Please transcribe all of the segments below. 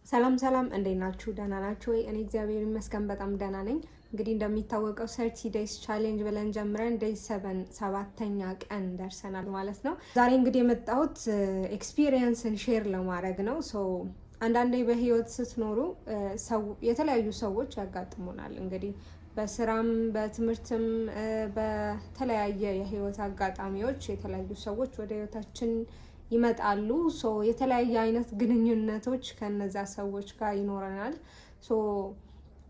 ሰላም ሰላም እንዴት ናችሁ? ደህና ናችሁ ወይ? እኔ እግዚአብሔር ይመስገን በጣም ደህና ነኝ። እንግዲህ እንደሚታወቀው 30 days ቻሌንጅ ብለን ጀምረን ዴይ 7 ሰባተኛ ቀን ደርሰናል ማለት ነው። ዛሬ እንግዲህ የመጣሁት ኤክስፒሪየንስን ሼር ለማድረግ ነው። አንዳንዴ በህይወት ስትኖሩ የተለያዩ ሰዎች ያጋጥሙናል። እንግዲህ በስራም በትምህርትም በተለያየ የህይወት አጋጣሚዎች የተለያዩ ሰዎች ወደ ህይወታችን ይመጣሉ። የተለያየ አይነት ግንኙነቶች ከነዛ ሰዎች ጋር ይኖረናል።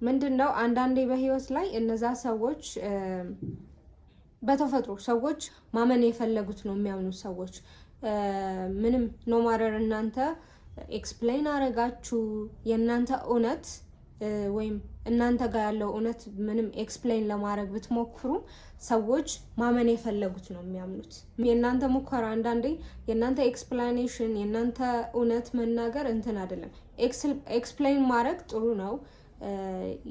ምንድነው አንዳንዴ በህይወት ላይ እነዛ ሰዎች በተፈጥሮ ሰዎች ማመን የፈለጉት ነው የሚያምኑት ሰዎች ምንም ኖ ማረር እናንተ ኤክስፕሌን አረጋችሁ የእናንተ እውነት ወይም እናንተ ጋር ያለው እውነት ምንም ኤክስፕሌን ለማድረግ ብትሞክሩ ሰዎች ማመን የፈለጉት ነው የሚያምኑት። የእናንተ ሙከራ አንዳንዴ የእናንተ ኤክስፕላኔሽን የእናንተ እውነት መናገር እንትን አይደለም። ኤክስፕሌን ማድረግ ጥሩ ነው።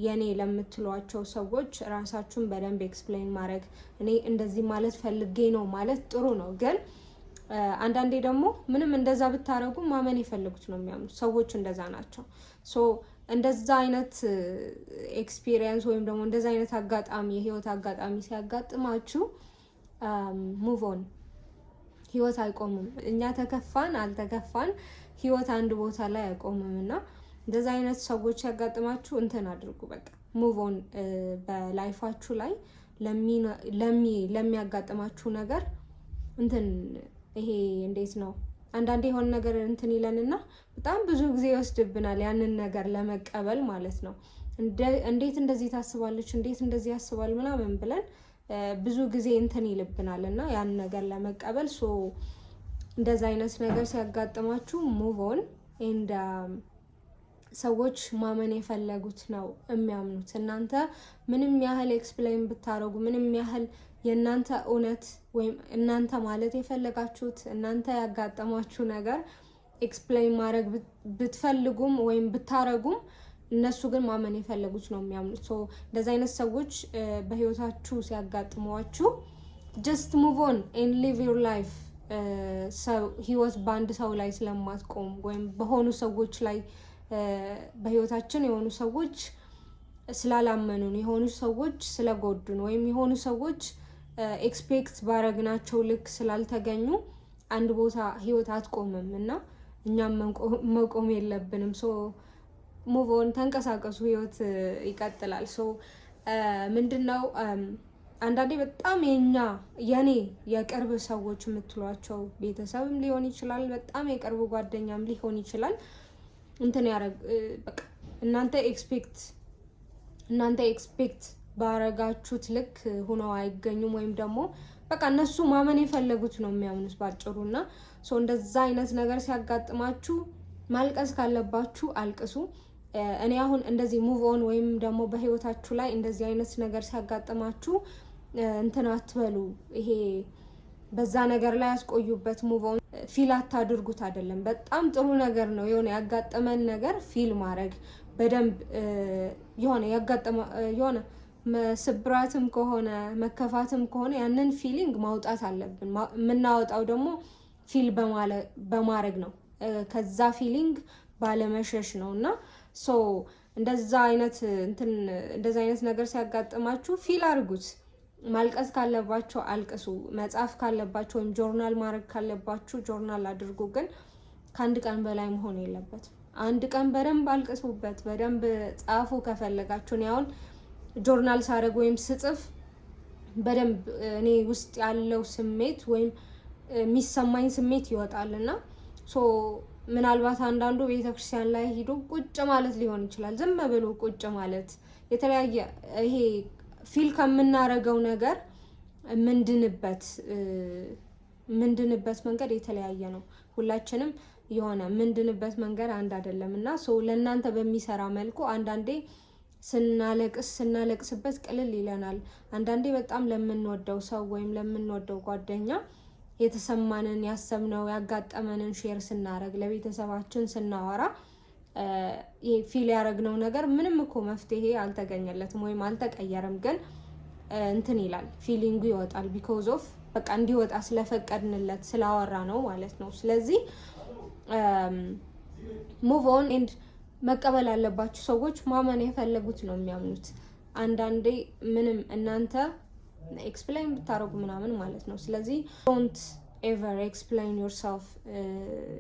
የኔ ለምትሏቸው ሰዎች ራሳችሁን በደንብ ኤክስፕሌን ማድረግ እኔ እንደዚህ ማለት ፈልጌ ነው ማለት ጥሩ ነው። ግን አንዳንዴ ደግሞ ምንም እንደዛ ብታረጉ ማመን የፈለጉት ነው የሚያምኑት ሰዎች እንደዛ ናቸው። እንደዛ አይነት ኤክስፒሪየንስ ወይም ደግሞ እንደዛ አይነት አጋጣሚ የህይወት አጋጣሚ ሲያጋጥማችሁ ሙቭ ኦን። ህይወት አይቆምም። እኛ ተከፋን አልተከፋን ህይወት አንድ ቦታ ላይ አይቆምም እና እንደዛ አይነት ሰዎች ሲያጋጥማችሁ እንትን አድርጉ፣ በቃ ሙቭ ኦን። በላይፋችሁ ላይ ለሚያጋጥማችሁ ነገር እንትን ይሄ እንዴት ነው አንዳንዴ የሆነ ነገር እንትን ይለንና በጣም ብዙ ጊዜ ይወስድብናል ያንን ነገር ለመቀበል ማለት ነው። እንዴት እንደዚህ ታስባለች፣ እንዴት እንደዚህ ያስባል ምናምን ብለን ብዙ ጊዜ እንትን ይልብናል እና ያን ነገር ለመቀበል እንደዛ አይነት ነገር ሲያጋጥማችሁ ሙቭ ኦን ኤንድ ሰዎች ማመን የፈለጉት ነው የሚያምኑት። እናንተ ምንም ያህል ኤክስፕሌን ብታረጉ ምንም ያህል የእናንተ እውነት ወይም እናንተ ማለት የፈለጋችሁት እናንተ ያጋጠማችሁ ነገር ኤክስፕሌን ማድረግ ብትፈልጉም ወይም ብታረጉም እነሱ ግን ማመን የፈለጉት ነው የሚያምኑት። እንደዚህ አይነት ሰዎች በህይወታችሁ ሲያጋጥሟችሁ ጀስት ሙቭ ኦን ኤንድ ሊቭ ዩር ላይፍ። ህይወት በአንድ ሰው ላይ ስለማትቆም ወይም በሆኑ ሰዎች ላይ በህይወታችን የሆኑ ሰዎች ስላላመኑን የሆኑ ሰዎች ስለጎዱን ወይም የሆኑ ሰዎች ኤክስፔክት ባረግናቸው ልክ ስላልተገኙ አንድ ቦታ ህይወት አትቆምም እና እኛም መቆም የለብንም። ሙቭ ኦን፣ ተንቀሳቀሱ፣ ህይወት ይቀጥላል። ምንድነው አንዳንዴ በጣም የኔ የቅርብ ሰዎች የምትሏቸው ቤተሰብም ሊሆን ይችላል፣ በጣም የቅርብ ጓደኛም ሊሆን ይችላል እንትን በቃ እናንተ ኤክስፔክት ባረጋችሁት ልክ ሆነው አይገኙም ወይም ደግሞ በቃ እነሱ ማመን የፈለጉት ነው የሚያምኑት ባጭሩ። እና እንደዛ አይነት ነገር ሲያጋጥማችሁ ማልቀስ ካለባችሁ አልቅሱ። እኔ አሁን እንደዚህ ሙቭ ኦን ወይም ደግሞ በህይወታችሁ ላይ እንደዚህ አይነት ነገር ሲያጋጥማችሁ እንትን አትበሉ። ይሄ በዛ ነገር ላይ ያስቆዩበት ሙቭ ኦን ፊል አታድርጉት አይደለም። በጣም ጥሩ ነገር ነው የሆነ ያጋጠመን ነገር ፊል ማድረግ በደንብ የሆነ ስብራትም ከሆነ መከፋትም ከሆነ ያንን ፊሊንግ ማውጣት አለብን። የምናወጣው ደግሞ ፊል በማድረግ ነው፣ ከዛ ፊሊንግ ባለመሸሽ ነው። እና እንደዛ አይነት ነገር ሲያጋጥማችሁ ፊል አድርጉት። ማልቀስ ካለባችሁ አልቅሱ። መጻፍ ካለባችሁ ወይም ጆርናል ማድረግ ካለባችሁ ጆርናል አድርጉ። ግን ከአንድ ቀን በላይ መሆን የለበትም። አንድ ቀን በደንብ አልቅሱበት፣ በደንብ ጻፉ ከፈለጋችሁ። እኔ አሁን ጆርናል ሳደርግ ወይም ስጽፍ በደንብ እኔ ውስጥ ያለው ስሜት ወይም የሚሰማኝ ስሜት ይወጣልና ምናልባት አንዳንዱ ቤተክርስቲያን ላይ ሄዶ ቁጭ ማለት ሊሆን ይችላል። ዝም ብሎ ቁጭ ማለት የተለያየ ይሄ ፊል ከምናረገው ነገር ምንድንበት መንገድ የተለያየ ነው። ሁላችንም የሆነ ምንድንበት መንገድ አንድ አይደለም እና ለእናንተ በሚሰራ መልኩ አንዳንዴ ስናለቅስበት ቅልል ይለናል። አንዳንዴ በጣም ለምንወደው ሰው ወይም ለምንወደው ጓደኛ የተሰማንን ያሰብነው ያጋጠመንን ሼር ስናረግ ለቤተሰባችን ስናወራ ይሄ ፊል ያረግነው ነገር ምንም እኮ መፍትሄ አልተገኘለትም ወይም አልተቀየረም፣ ግን እንትን ይላል፣ ፊሊንጉ ይወጣል። ቢኮዝ ኦፍ በቃ እንዲወጣ ስለፈቀድንለት ስላወራ ነው ማለት ነው። ስለዚህ ሙቭ ኦን ኤንድ መቀበል ያለባችሁ ሰዎች ማመን የፈለጉት ነው የሚያምኑት። አንዳንዴ ምንም እናንተ ኤክስፕሌን ብታረጉ ምናምን ማለት ነው። ስለዚህ ዶንት ኤቨር ኤክስፕሌን ዮርሰልፍ።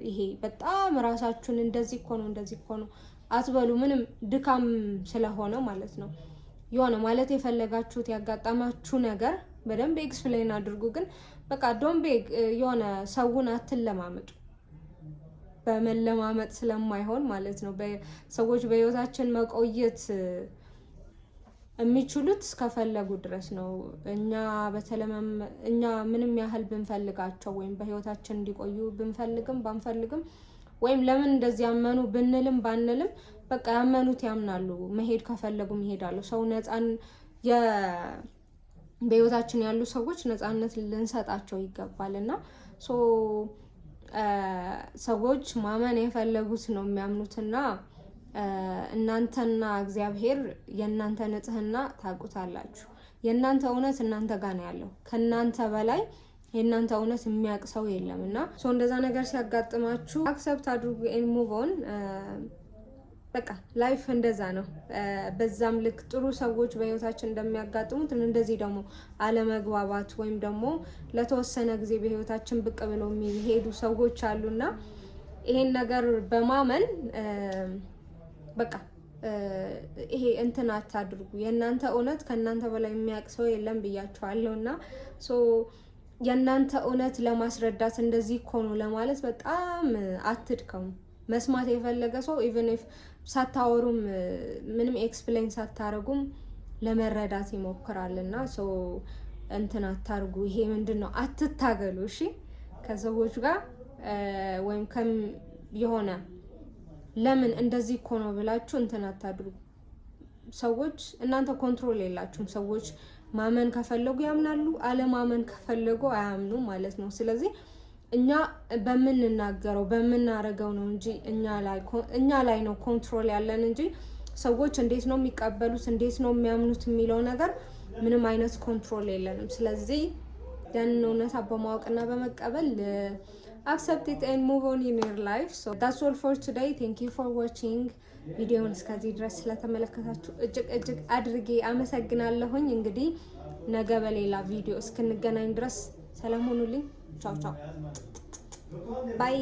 ይሄ በጣም ራሳችሁን እንደዚህ እኮ ነው አትበሉ። ምንም ድካም ስለሆነ ማለት ነው። የሆነ ማለት የፈለጋችሁት ያጋጠማችሁ ነገር በደንብ ኤክስፕሌን አድርጉ። ግን በቃ ዶንት ቤግ የሆነ ሰውን አትለማመጡ። በመለማመጥ ስለማይሆን ማለት ነው። ሰዎች በህይወታችን መቆየት የሚችሉት እስከፈለጉ ድረስ ነው። እኛ ምንም ያህል ብንፈልጋቸው ወይም በህይወታችን እንዲቆዩ ብንፈልግም ባንፈልግም ወይም ለምን እንደዚህ ያመኑ ብንልም ባንልም በቃ ያመኑት ያምናሉ። መሄድ ከፈለጉም ይሄዳሉ። ሰው ነፃን በህይወታችን ያሉ ሰዎች ነፃነት ልንሰጣቸው ይገባልና ሰዎች ማመን የፈለጉት ነው የሚያምኑትና እናንተና እግዚአብሔር የእናንተ ንጽህና ታውቁታላችሁ። የእናንተ እውነት እናንተ ጋር ነው ያለው። ከእናንተ በላይ የእናንተ እውነት የሚያውቅ ሰው የለም እና እንደዛ ነገር ሲያጋጥማችሁ አክሰፕት አድርጉ ኤንድ ሙቭ ኦን። በቃ ላይፍ እንደዛ ነው። በዛም ልክ ጥሩ ሰዎች በህይወታችን እንደሚያጋጥሙት እንደዚህ ደግሞ አለመግባባት ወይም ደግሞ ለተወሰነ ጊዜ በህይወታችን ብቅ ብለው የሚሄዱ ሰዎች አሉና ይሄን ነገር በማመን በቃ ይሄ እንትን አታድርጉ። የእናንተ እውነት ከእናንተ በላይ የሚያውቅ ሰው የለም ብያችኋለሁና የእናንተ እውነት ለማስረዳት እንደዚህ እኮ ነው ለማለት በጣም አትድከሙ። መስማት የፈለገ ሰው ኢቨን ኢፍ ሳታወሩም ምንም ኤክስፕሌን ሳታረጉም ለመረዳት ይሞክራልና እንትን አታርጉ። ይሄ ምንድነው? አትታገሉ። እሺ ከሰዎች ጋር ወይም የሆነ ለምን እንደዚህ እኮ ነው ብላችሁ እንትን አታድርጉ። ሰዎች እናንተ ኮንትሮል የላችሁም። ሰዎች ማመን ከፈለጉ ያምናሉ፣ አለማመን ከፈለጉ አያምኑም ማለት ነው። ስለዚህ እኛ በምንናገረው በምናረገው ነው እንጂ እኛ ላይ ነው ኮንትሮል ያለን እንጂ ሰዎች እንዴት ነው የሚቀበሉት እንዴት ነው የሚያምኑት የሚለው ነገር ምንም አይነት ኮንትሮል የለንም። ስለዚህ ያንን እውነታ በማወቅና በመቀበል accept it and move on in your life. So that's all for today. Thank you for watching. ቪዲዮውን እስከዚህ ድረስ ስለተመለከታችሁ እጅግ አድርጌ አመሰግናለሁኝ። እንግዲህ ነገ በሌላ ቪዲዮ እስክንገናኝ ድረስ ሰላም ሁኑልኝ። ቻው ቻው ባይ